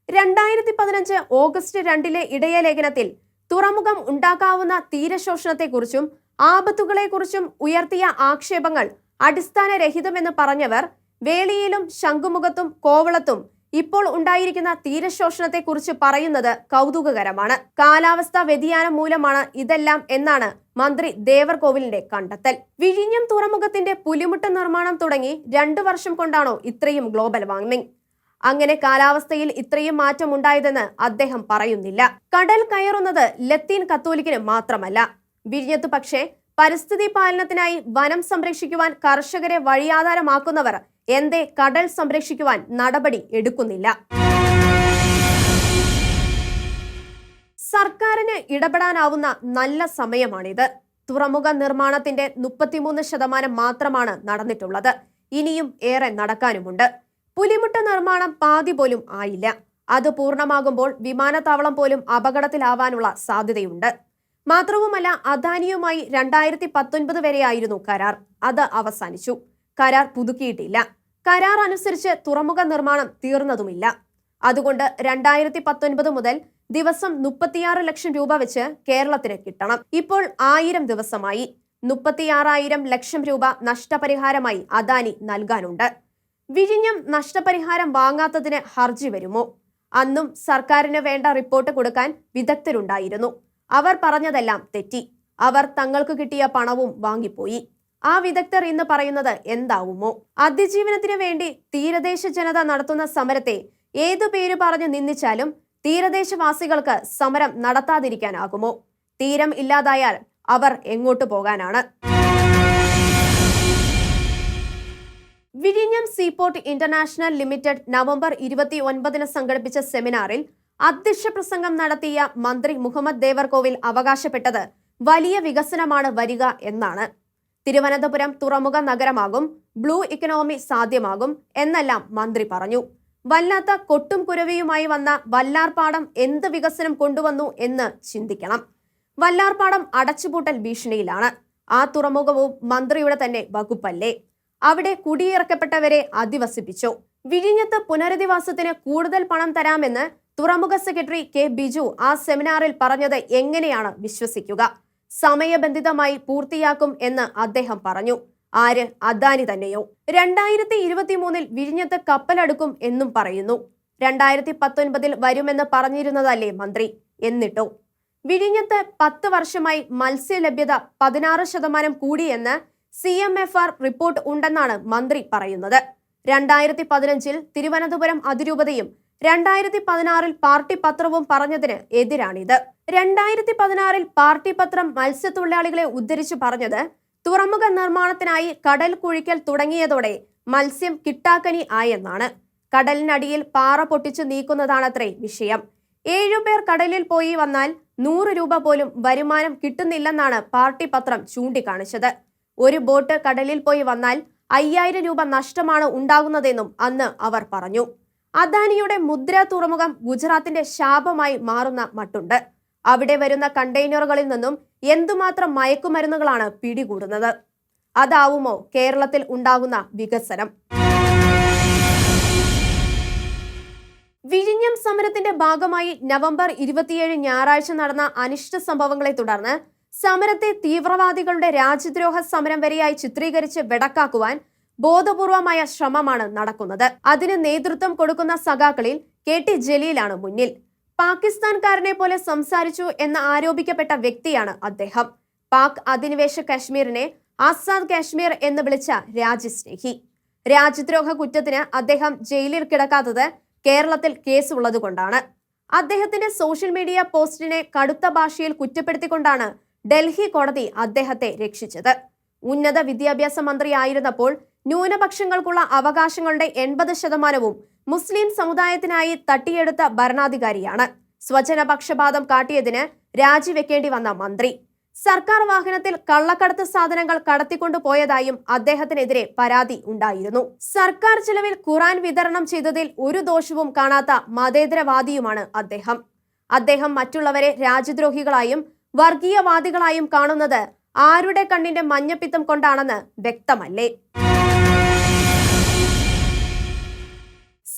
2015 ഓഗസ്റ്റ് 2 ഇടയ ലേഖനത്തിൽ തുറമുഖം ഉണ്ടാക്കാവുന്ന തീരശോഷണത്തെക്കുറിച്ചും ആപത്തുകളെക്കുറിച്ചും ഉയർത്തിയ ആക്ഷേപങ്ങൾ അടിസ്ഥാനരഹിതമെന്ന് പറഞ്ഞവർ വേളിയിലും ശംഖുമുഖത്തും കോവളത്തും ഇപ്പോൾ ഉണ്ടായിരിക്കുന്ന തീരശോഷണത്തെക്കുറിച്ച് പറയുന്നത് കൗതുകകരമാണ്. കാലാവസ്ഥാ വ്യതിയാനം മൂലമാണ് ഇതെല്ലാം എന്നാണ് മന്ത്രി ദേവർകോവിലിന്റെ കണ്ടെത്തൽ. വിഴിഞ്ഞം തുറമുഖത്തിന്റെ പുലിമുട്ട് നിർമ്മാണം തുടങ്ങി 2 വർഷം കൊണ്ടാണോ ഇത്രയും ഗ്ലോബൽ വാർമിംഗ്? അങ്ങനെ കാലാവസ്ഥയിൽ ഇത്രയും മാറ്റം ഉണ്ടായതെന്ന് അദ്ദേഹം പറയുന്നില്ല. കടൽ കയറുന്നത് ലത്തീൻ കത്തോലിക്കിന് മാത്രമല്ല. വിഴിഞ്ഞത്ത് പക്ഷേ പരിസ്ഥിതി പാലനത്തിനായി വനം സംരക്ഷിക്കുവാൻ കർഷകരെ വഴിയാധാരമാക്കുന്നവർ എന്തേ കടൽ സംരക്ഷിക്കുവാൻ നടപടി എടുക്കുന്നില്ല? സർക്കാരിന് ഇടപെടാനാവുന്ന നല്ല സമയമാണിത്. തുറമുഖ നിർമ്മാണത്തിന്റെ 33% മാത്രമാണ് നടന്നിട്ടുള്ളത്. ഇനിയും ഏറെ നടക്കാനുമുണ്ട്. പുലിമുട്ട് നിർമ്മാണം പാതി പോലും ആയില്ല. അത് പൂർണ്ണമാകുമ്പോൾ വിമാനത്താവളം പോലും അപകടത്തിലാവാനുള്ള സാധ്യതയുണ്ട്. മാത്രവുമല്ല, അദാനിയുമായി 2019 വരെയായിരുന്നു കരാർ. അത് അവസാനിച്ചു. കരാർ പുതുക്കിയിട്ടില്ല. കരാർ അനുസരിച്ച് തുറമുഖ നിർമ്മാണം തീർന്നതുമില്ല. അതുകൊണ്ട് 2019 മുതൽ ദിവസം 36 ലക്ഷം രൂപ വെച്ച് കേരളത്തിന് കിട്ടണം. ഇപ്പോൾ 1000 ദിവസമായി. 36,000 ലക്ഷം രൂപ നഷ്ടപരിഹാരമായി അദാനി നൽകാനുണ്ട്. വിഴിഞ്ഞം നഷ്ടപരിഹാരം വാങ്ങാത്തതിന് ഹർജി വരുമോ? അന്നും സർക്കാരിന് വേണ്ട റിപ്പോർട്ട് കൊടുക്കാൻ വിദഗ്ധരുണ്ടായിരുന്നു. അവർ പറഞ്ഞതെല്ലാം തെറ്റി. അവർ തങ്ങൾക്ക് കിട്ടിയ പണവും വാങ്ങിപ്പോയി. ആ വിദഗ്ധർ ഇന്ന് പറയുന്നത് എന്താവുമോ? അതിജീവനത്തിന് വേണ്ടി തീരദേശ ജനത നടത്തുന്ന സമരത്തെ ഏതു പേര് പറഞ്ഞു നിന്ദിച്ചാലും തീരദേശവാസികൾക്ക് സമരം നടത്താതിരിക്കാനാകുമോ? തീരം ഇല്ലാതായാൽ അവർ എങ്ങോട്ട് പോകാനാണ്? വിഴിഞ്ഞം സീപോർട്ട് ഇന്റർനാഷണൽ ലിമിറ്റഡ് നവംബർ 29 സംഘടിപ്പിച്ച സെമിനാറിൽ അധ്യക്ഷ പ്രസംഗം നടത്തിയ മന്ത്രി മുഹമ്മദ് ദേവർകോവിൽ അവകാശപ്പെട്ടത് വലിയ വികസനമാണ് വരിക എന്നാണ്. തിരുവനന്തപുരം തുറമുഖ നഗരമാകും, ബ്ലൂ ഇക്കണോമി സാധ്യമാകും എന്നെല്ലാം മന്ത്രി പറഞ്ഞു. വല്ലാത്ത കൊട്ടും കുരവിയുമായി വന്ന വല്ലാർപാടം എന്ത് വികസനം കൊണ്ടുവന്നു എന്ന് ചിന്തിക്കണം. വല്ലാർപാടം അടച്ചുപൂട്ടൽ ഭീഷണിയിലാണ്. ആ തുറമുഖവും മന്ത്രിയുടെ തന്നെ വകുപ്പല്ലേ? അവിടെ കുടിയിറക്കപ്പെട്ടവരെ അധിവസിപ്പിച്ചു. വിഴിഞ്ഞത്ത് പുനരധിവാസത്തിന് കൂടുതൽ പണം തരാമെന്ന് തുറമുഖ സെക്രട്ടറി കെ ബിജു ആ സെമിനാറിൽ പറഞ്ഞത് എങ്ങനെയാണ് വിശ്വസിക്കുക? സമയബന്ധിതമായി പൂർത്തിയാക്കും എന്ന് അദ്ദേഹം പറഞ്ഞു. ആര്? അദാനി തന്നെയോ? 2023 വിഴിഞ്ഞത്ത് കപ്പലടുക്കും എന്നും പറയുന്നു. 2019 വരുമെന്ന് പറഞ്ഞിരുന്നതല്ലേ മന്ത്രി? എന്നിട്ടോ? വിഴിഞ്ഞത്ത് 10 വർഷമായി മത്സ്യലഭ്യത 16% കൂടിയെന്ന് CMFR റിപ്പോർട്ട് ഉണ്ടെന്നാണ് മന്ത്രി പറയുന്നത്. 2015 തിരുവനന്തപുരം അതിരൂപതയും 2016 പാർട്ടി പത്രവും പറഞ്ഞതിന് എതിരാണിത്. 2016 പാർട്ടി പത്രം മത്സ്യത്തൊഴിലാളികളെ ഉദ്ധരിച്ചു പറഞ്ഞത് തുറമുഖ നിർമ്മാണത്തിനായി കടൽ കുഴിക്കൽ തുടങ്ങിയതോടെ മത്സ്യം കിട്ടാക്കനി ആയെന്നാണ്. കടലിനടിയിൽ പാറ പൊട്ടിച്ചു നീക്കുന്നതാണത്രേ വിഷയം. 7 പേർ കടലിൽ പോയി വന്നാൽ 100 രൂപ പോലും വരുമാനം കിട്ടുന്നില്ലെന്നാണ് പാർട്ടി പത്രം ചൂണ്ടിക്കാണിച്ചത്. ഒരു ബോട്ട് കടലിൽ പോയി വന്നാൽ 5000 രൂപ നഷ്ടമാണ് ഉണ്ടാകുന്നതെന്നും അന്ന് അവർ പറഞ്ഞു. അദാനിയുടെ മുദ്ര തുറമുഖം ഗുജറാത്തിന്റെ ശാപമായി മാറുന്ന മട്ടുണ്ട്. അവിടെ വരുന്ന കണ്ടെയ്നറുകളിൽ നിന്നും എന്തുമാത്രം മയക്കുമരുന്നുകളാണ് പിടികൂടുന്നത്? അതാവുമോ കേരളത്തിൽ ഉണ്ടാകുന്ന വികസനം? വിഴിഞ്ഞം സമരത്തിന്റെ ഭാഗമായി നവംബർ 27 ഞായറാഴ്ച നടന്ന അനിഷ്ട സംഭവങ്ങളെ തുടർന്ന് സമരത്തെ തീവ്രവാദികളുടെ രാജ്യദ്രോഹ സമരം വരെയായി ചിത്രീകരിച്ച് വെടക്കാക്കുവാൻ ബോധപൂർവമായ ശ്രമമാണ് നടക്കുന്നത്. അതിന് നേതൃത്വം കൊടുക്കുന്ന സഖാക്കളിൽ KT ജലീലാണ് മുന്നിൽ. പാകിസ്ഥാൻകാരനെ പോലെ സംസാരിച്ചു എന്ന് ആരോപിക്കപ്പെട്ട വ്യക്തിയാണ് അദ്ദേഹം. പാക് അധിനിവേശ കാശ്മീരിനെ ആസാദ് കാശ്മീർ എന്ന് വിളിച്ച രാജ്യസ്നേഹി. രാജ്യദ്രോഹ കുറ്റത്തിന് അദ്ദേഹം ജയിലിൽ കിടക്കാത്തത് കേരളത്തിൽ കേസുള്ളതുകൊണ്ടാണ്. അദ്ദേഹത്തിന്റെ സോഷ്യൽ മീഡിയ പോസ്റ്റിനെ കടുത്ത ഭാഷയിൽ കുറ്റപ്പെടുത്തിക്കൊണ്ടാണ് ഡൽഹി കോടതി അദ്ദേഹത്തെ രക്ഷിച്ചത്. ഉന്നത വിദ്യാഭ്യാസ മന്ത്രിയായിരുന്നപ്പോൾ ന്യൂനപക്ഷങ്ങൾക്കുള്ള അവകാശങ്ങളുടെ 80% മുസ്ലിം സമുദായത്തിനായി തട്ടിയെടുത്ത ഭരണാധികാരിയാണ്. സ്വജനപക്ഷപാതം കാട്ടിയതിന് രാജിവെക്കേണ്ടി വന്ന മന്ത്രി. സർക്കാർ വാഹനത്തിൽ കള്ളക്കടത്ത് സാധനങ്ങൾ കടത്തിക്കൊണ്ടുപോയതായും അദ്ദേഹത്തിനെതിരെ പരാതി ഉണ്ടായിരുന്നു. സർക്കാർ ചെലവിൽ ഖുറാൻ വിതരണം ചെയ്തതിൽ ഒരു ദോഷവും കാണാത്ത മതേതരവാദിയുമാണ് അദ്ദേഹം. അദ്ദേഹം മറ്റുള്ളവരെ രാജ്യദ്രോഹികളായും വർഗീയവാദികളായും കാണുന്നത് ആരുടെ കണ്ണിന്റെ മഞ്ഞപ്പിത്തം കൊണ്ടാണെന്ന് വ്യക്തമല്ലേ?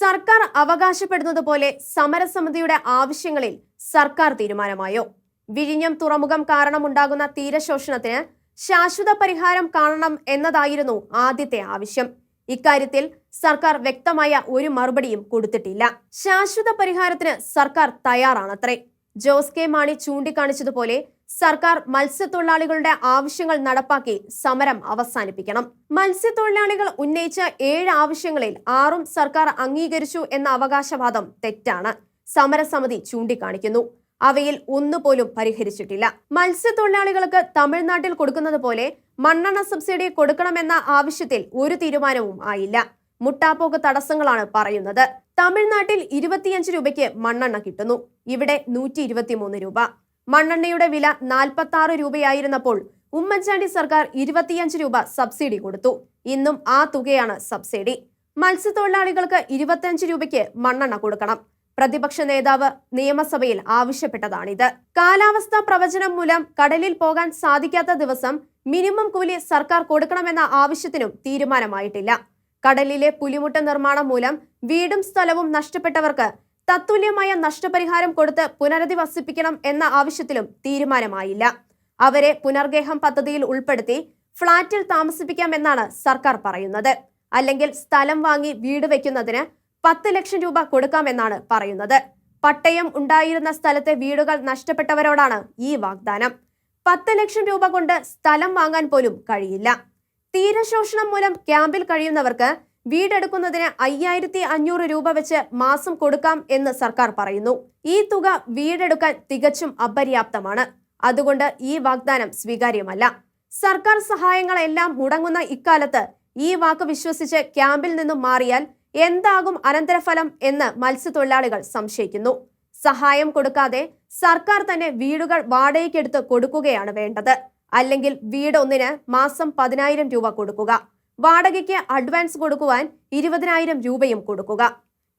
സർക്കാർ അവകാശപ്പെടുന്നത് പോലെ സമരസമിതിയുടെ ആവശ്യങ്ങളിൽ സർക്കാർ തീരുമാനമായോ? വിഴിഞ്ഞം തുറമുഖം കാരണമുണ്ടാകുന്ന തീരശോഷണത്തിന് ശാശ്വത പരിഹാരം കാണണം എന്നതായിരുന്നു ആദ്യത്തെ ആവശ്യം. ഇക്കാര്യത്തിൽ സർക്കാർ വ്യക്തമായ ഒരു മറുപടിയും കൊടുത്തിട്ടില്ല. ശാശ്വത പരിഹാരത്തിന് സർക്കാർ തയ്യാറാണത്രേ. ജോസ് കെ മാണി ചൂണ്ടിക്കാണിച്ചതുപോലെ സർക്കാർ മത്സ്യത്തൊഴിലാളികളുടെ ആവശ്യങ്ങൾ നടപ്പാക്കി സമരം അവസാനിപ്പിക്കണം. മത്സ്യത്തൊഴിലാളികൾ ഉന്നയിച്ച 7 ആവശ്യങ്ങളിൽ 6ഉം സർക്കാർ അംഗീകരിച്ചു എന്ന അവകാശവാദം തെറ്റാണ്. സമരസമിതി ചൂണ്ടിക്കാണിക്കുന്നു. അവയിൽ ഒന്നുപോലും പരിഹരിച്ചിട്ടില്ല. മത്സ്യത്തൊഴിലാളികൾക്ക് തമിഴ്നാട്ടിൽ കൊടുക്കുന്നത് പോലെ മണ്ണെണ്ണ സബ്സിഡി കൊടുക്കണമെന്ന ആവശ്യത്തിൽ ഒരു തീരുമാനവും ആയില്ല. മുട്ടാപ്പോക്ക് തടസ്സങ്ങളാണ് പറയുന്നത്. തമിഴ്നാട്ടിൽ 25 രൂപയ്ക്ക് മണ്ണെണ്ണ കിട്ടുന്നു, ഇവിടെ 123 രൂപ. മണ്ണെണ്ണയുടെ വില 46 രൂപയായിരുന്നപ്പോൾ ഉമ്മൻചാണ്ടി സർക്കാർ 25 രൂപ സബ്സിഡി കൊടുത്തു. ഇന്നും ആ തുകയാണ് സബ്സിഡി. മത്സ്യത്തൊഴിലാളികൾക്ക് 25 രൂപയ്ക്ക് മണ്ണെണ്ണ കൊടുക്കണം. പ്രതിപക്ഷ നേതാവ് നിയമസഭയിൽ ആവശ്യപ്പെട്ടതാണിത്. കാലാവസ്ഥാ പ്രവചനം മൂലം കടലിൽ പോകാൻ സാധിക്കാത്ത ദിവസം മിനിമം കൂലി സർക്കാർ കൊടുക്കണമെന്ന ആവശ്യത്തിനും തീരുമാനമായിട്ടില്ല. കടലിലെ പുലിമുട്ട് നിർമ്മാണം മൂലം വീടും സ്ഥലവും നഷ്ടപ്പെട്ടവർക്ക് തത്തുല്യമായ നഷ്ടപരിഹാരം കൊടുത്ത് പുനരധിവസിപ്പിക്കണം എന്ന ആവശ്യത്തിലും തീരുമാനമായില്ല. അവരെ പുനർഗേഹം പദ്ധതിയിൽ ഉൾപ്പെടുത്തി ഫ്ളാറ്റിൽ താമസിപ്പിക്കാമെന്നാണ് സർക്കാർ പറയുന്നത്. അല്ലെങ്കിൽ സ്ഥലം വാങ്ങി വീട് വെക്കുന്നതിന് 10 ലക്ഷം രൂപ കൊടുക്കാമെന്നാണ് പറയുന്നത്. പട്ടയം ഉണ്ടായിരുന്ന സ്ഥലത്തെ വീടുകൾ നഷ്ടപ്പെട്ടവരോടാണ് ഈ വാഗ്ദാനം. 10 ലക്ഷം രൂപ കൊണ്ട് സ്ഥലം വാങ്ങാൻ പോലും കഴിയില്ല. തീരശോഷണം മൂലം ക്യാമ്പിൽ കഴിയുന്നവർക്ക് വീടെടുക്കുന്നതിന് 5500 രൂപ വെച്ച് മാസം കൊടുക്കാം എന്ന് സർക്കാർ പറയുന്നു. ഈ തുക വീടെടുക്കാൻ തികച്ചും അപര്യാപ്തമാണ്. അതുകൊണ്ട് ഈ വാഗ്ദാനം സ്വീകാര്യമല്ല. സർക്കാർ സഹായങ്ങളെല്ലാം മുടങ്ങുന്ന ഇക്കാലത്ത് ഈ വാക്ക് വിശ്വസിച്ച് ക്യാമ്പിൽ നിന്നും മാറിയാൽ എന്താകും അനന്തരഫലം എന്ന് മത്സ്യത്തൊഴിലാളികൾ സംശയിക്കുന്നു. സഹായം കൊടുക്കാതെ സർക്കാർ തന്നെ വീടുകൾ വാടകയ്ക്കെടുത്ത് കൊടുക്കുകയാണ് വേണ്ടത്. അല്ലെങ്കിൽ വീട് ഒന്നിന് മാസം 10,000 രൂപ കൊടുക്കുക, വാടകയ്ക്ക് അഡ്വാൻസ് കൊടുക്കുവാൻ 20,000 രൂപയും കൊടുക്കുക.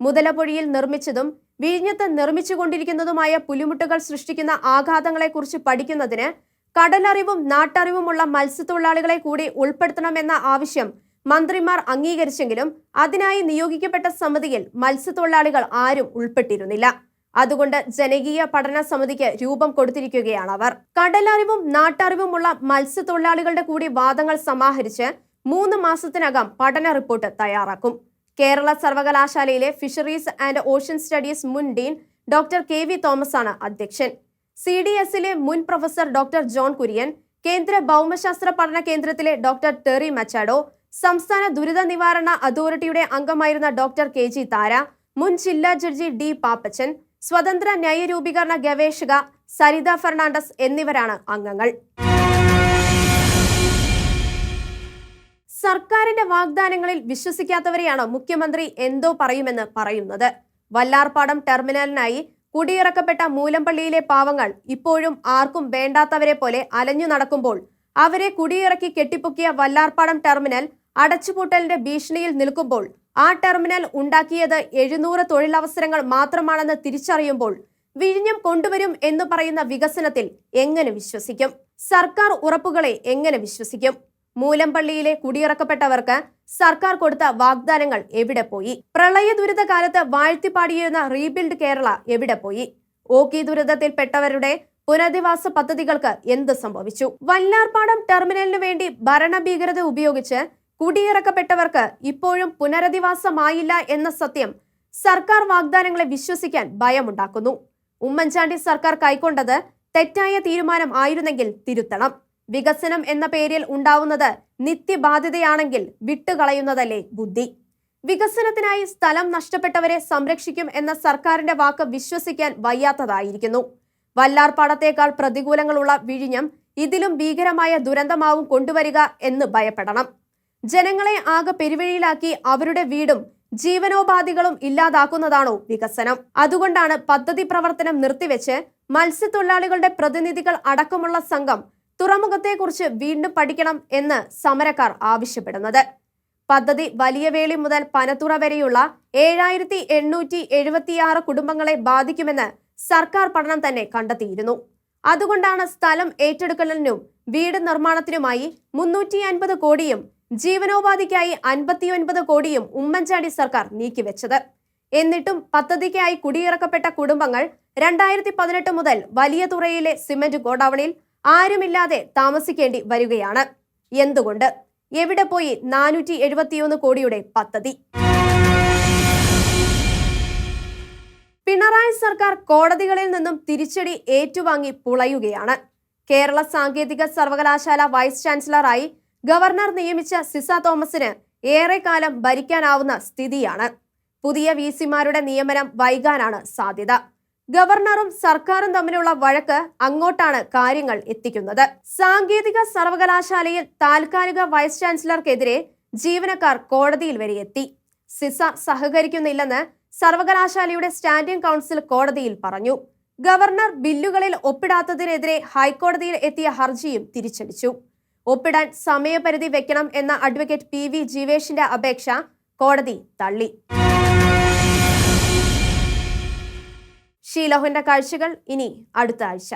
മുതലപ്പൊഴിയിൽ നിർമ്മിച്ചതും വിഴിഞ്ഞത്ത് നിർമ്മിച്ചുകൊണ്ടിരിക്കുന്നതുമായ പുലിമുട്ടുകൾ സൃഷ്ടിക്കുന്ന ആഘാതങ്ങളെക്കുറിച്ച് പഠിക്കുന്നതിന് കടലറിവും നാട്ടറിവുമുള്ള മത്സ്യത്തൊഴിലാളികളെ കൂടി ഉൾപ്പെടുത്തണമെന്ന ആവശ്യം മന്ത്രിമാർ അംഗീകരിച്ചെങ്കിലും അതിനായി നിയോഗിക്കപ്പെട്ട സമിതിയിൽ മത്സ്യത്തൊഴിലാളികൾ ആരും ഉൾപ്പെട്ടിരുന്നില്ല. അതുകൊണ്ട് ജനകീയ പഠന സമിതിക്ക് രൂപം കൊടുത്തിരിക്കുകയാണ് അവർ. കടലറിവും നാട്ടറിവുമുള്ള മത്സ്യത്തൊഴിലാളികളുടെ കൂടി വാദങ്ങൾ സമാഹരിച്ച് 3 മാസത്തിനകം പഠന റിപ്പോർട്ട് തയ്യാറാക്കും. കേരള സർവകലാശാലയിലെ ഫിഷറീസ് ആൻഡ് ഓഷ്യൻ സ്റ്റഡീസ് മുൻ ഡീൻ ഡോക്ടർ KV തോമസ് ആണ് അധ്യക്ഷൻ. CDSലെ മുൻ പ്രൊഫസർ ഡോക്ടർ ജോൺ കുര്യൻ, കേന്ദ്ര ഭൗമശാസ്ത്ര പഠന കേന്ദ്രത്തിലെ ഡോക്ടർ ടെറി മച്ചാഡോ, സംസ്ഥാന ദുരിത നിവാരണ അതോറിറ്റിയുടെ അംഗമായിരുന്ന ഡോക്ടർ KG താര, മുൻ ജില്ലാ ജഡ്ജി D പാപ്പച്ചൻ, സ്വതന്ത്ര ന്യായരൂപീകരണ ഗവേഷക സരിത ഫെർണാണ്ടസ് എന്നിവരാണ് അംഗങ്ങൾ. സർക്കാരിന്റെ വാഗ്ദാനങ്ങളിൽ വിശ്വസിക്കാത്തവരെയാണ് മുഖ്യമന്ത്രി എന്തോ പറയുമെന്ന് പറയുന്നത്. വല്ലാർപാടം ടെർമിനലിനായി കുടിയിറക്കപ്പെട്ട മൂലമ്പള്ളിയിലെ പാവങ്ങൾ ഇപ്പോഴും ആർക്കും വേണ്ടാത്തവരെ പോലെ അലഞ്ഞു നടക്കുമ്പോൾ അവരെ കുടിയിറക്കി കെട്ടിപ്പൊക്കിയ വല്ലാർപാടം ടെർമിനൽ അടച്ചുപൂട്ടലിന്റെ ഭീഷണിയിൽ നിൽക്കുമ്പോൾ ആ ടെർമിനൽ ഉണ്ടാക്കിയത് 700 തൊഴിലവസരങ്ങൾ മാത്രമാണെന്ന് തിരിച്ചറിയുമ്പോൾ വിഴിഞ്ഞം കൊണ്ടുവരും എന്ന് പറയുന്ന വികസനത്തിൽ എങ്ങനെ വിശ്വസിക്കും? സർക്കാർ ഉറപ്പുകളെ എങ്ങനെ വിശ്വസിക്കും? മൂലമ്പള്ളിയിലെ കുടിയിറക്കപ്പെട്ടവർക്ക് സർക്കാർ കൊടുത്ത വാഗ്ദാനങ്ങൾ എവിടെ പോയി? പ്രളയ ദുരിത കാലത്ത് വാഴ്ത്തിപ്പാടിയിരുന്ന റീബിൽഡ് കേരള എവിടെ പോയി? ഓഖി ദുരിതത്തിൽപ്പെട്ടവരുടെ പുനരധിവാസ പദ്ധതികൾക്ക് എന്ത് സംഭവിച്ചു? വല്ലാർപാടം ടെർമിനലിനു വേണ്ടി ഭരണഭീകരത ഉപയോഗിച്ച് കുടിയിറക്കപ്പെട്ടവർക്ക് ഇപ്പോഴും പുനരധിവാസമായില്ല എന്ന സത്യം സർക്കാർ വാഗ്ദാനങ്ങളെ വിശ്വസിക്കാൻ ഭയമുണ്ടാക്കുന്നു. ഉമ്മൻചാണ്ടി സർക്കാർ കൈക്കൊണ്ടത് തെറ്റായ തീരുമാനം ആയിരുന്നെങ്കിൽ തിരുത്തണം. വികസനം എന്ന പേരിൽ ഉണ്ടാവുന്നത് നിത്യബാധ്യതയാണെങ്കിൽ വിട്ടുകളയുന്നതല്ലേ ബുദ്ധി? വികസനത്തിനായി സ്ഥലം നഷ്ടപ്പെട്ടവരെ സംരക്ഷിക്കും എന്ന സർക്കാരിന്റെ വാക്ക് വിശ്വസിക്കാൻ വയ്യാത്തതായിരിക്കുന്നു. വല്ലാർപാടത്തേക്കാൾ പ്രതികൂലങ്ങളുള്ള വിഴിഞ്ഞം ഇതിലും ഭീകരമായ ദുരന്തമാവും കൊണ്ടുവരിക എന്ന് ഭയപ്പെടണം. ജനങ്ങളെ ആകെ പെരുവഴിയിലാക്കി അവരുടെ വീടും ജീവനോപാധികളും ഇല്ലാതാക്കുന്നതാണോ വികസനം? അതുകൊണ്ടാണ് പദ്ധതി പ്രവർത്തനം നിർത്തിവെച്ച് മത്സ്യത്തൊഴിലാളികളുടെ പ്രതിനിധികൾ അടക്കമുള്ള സംഘം തുറമുഖത്തെക്കുറിച്ച് വീണ്ടും പഠിക്കണം എന്ന് സമരക്കാർ ആവശ്യപ്പെടുന്നത്. പദ്ധതി വലിയവേളി മുതൽ പനത്തുറ വരെയുള്ള 7876 കുടുംബങ്ങളെ ബാധിക്കുമെന്ന് സർക്കാർ പഠനം തന്നെ കണ്ടെത്തിയിരുന്നു. അതുകൊണ്ടാണ് സ്ഥലം ഏറ്റെടുക്കലിനും വീട് നിർമ്മാണത്തിനുമായി 350 കോടിയും ജീവനോപാധിക്കായി 59 കോടിയും ഉമ്മൻചാണ്ടി സർക്കാർ നീക്കിവെച്ചത്. എന്നിട്ടും പദ്ധതിക്കായി കുടിയിറക്കപ്പെട്ട കുടുംബങ്ങൾ 2018 മുതൽ വലിയ തുറയിലെ സിമന്റ് ഗോഡൌണിൽ ആരുമില്ലാതെ താമസിക്കേണ്ടി വരികയാണ്. എന്തുകൊണ്ട്? എവിടെ പോയി 471 കോടിയുടെ പദ്ധതി? പിണറായി സർക്കാർ കോടതികളിൽ നിന്നും തിരിച്ചടി ഏറ്റുവാങ്ങി പുളയുകയാണ്. കേരള സാങ്കേതിക സർവകലാശാല വൈസ് ചാൻസലറായി ഗവർണർ നിയമിച്ച സിസ തോമസിന് ഏറെക്കാലം ഭരിക്കാനാവുന്ന സ്ഥിതിയാണ്. പുതിയ VC-മാരുടെ നിയമനം വൈകാനാണ് സാധ്യത. ഗവർണറും സർക്കാരും തമ്മിലുള്ള വഴക്ക് അങ്ങോട്ടാണ് കാര്യങ്ങൾ എത്തിക്കുന്നത്. സാങ്കേതിക സർവകലാശാലയിൽ താൽക്കാലിക വൈസ് ചാൻസലർക്കെതിരെ ജീവനക്കാർ കോടതിയിൽ വരെ എത്തി. സിസ സഹകരിക്കുന്നില്ലെന്ന് സർവകലാശാലയുടെ സ്റ്റാൻഡിംഗ് കൗൺസിൽ കോടതിയിൽ പറഞ്ഞു. ഗവർണർ ബില്ലുകളിൽ ഒപ്പിടാത്തതിനെതിരെ ഹൈക്കോടതിയിൽ എത്തിയ ഹർജിയും തിരിച്ചടിച്ചു. ഒപ്പിടാൻ സമയപരിധി വെക്കണം എന്ന അഡ്വക്കേറ്റ് PV ജീവേഷിന്റെ അപേക്ഷ കോടതി തള്ളി. ഷീലോഹന്റെ കാഴ്ചകൾ ഇനി അടുത്ത ആഴ്ച.